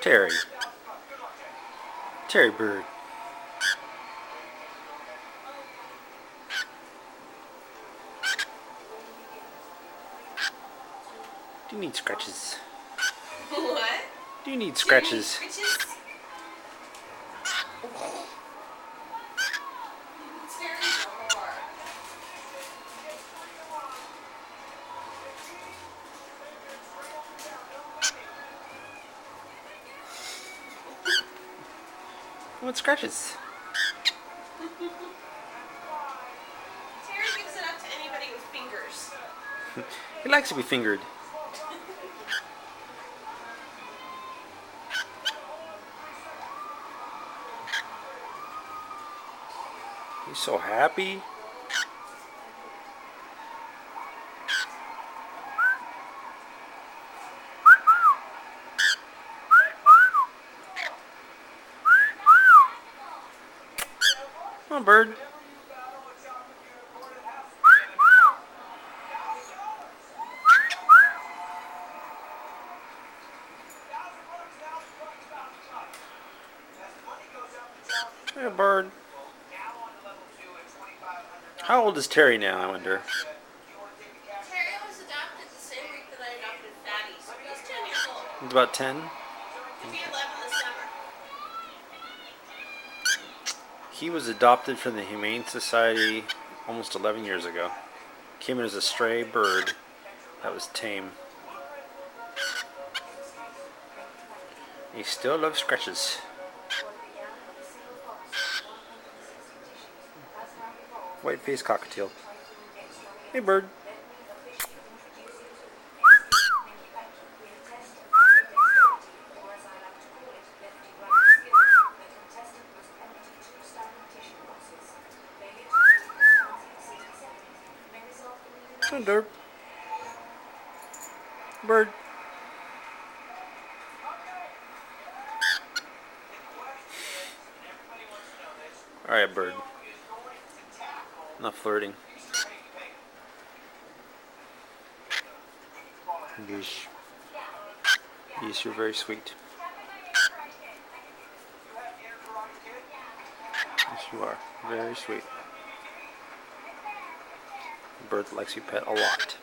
Teri. Teri bird. Do you need scratches? What? Do you need scratches? What scratches? Terry gives it up to anybody with fingers. He likes to be fingered. He's so happy. Come on, bird. Hey, bird. How old is Teri now, I wonder? Terry was adopted the same week that I adopted Fatty, so he's 10 years old. He's about 10. He'll be 11 this summer. He was adopted from the Humane Society almost 11 years ago. Came in as a stray bird that was tame. He still loves scratches. White-faced cockatiel. Hey, bird. Come on, Derp. Bird. Alright, bird. Not flirting. Yeesh. Yeesh, you're very sweet. Yes, you are. Very sweet. The bird likes you pet a lot.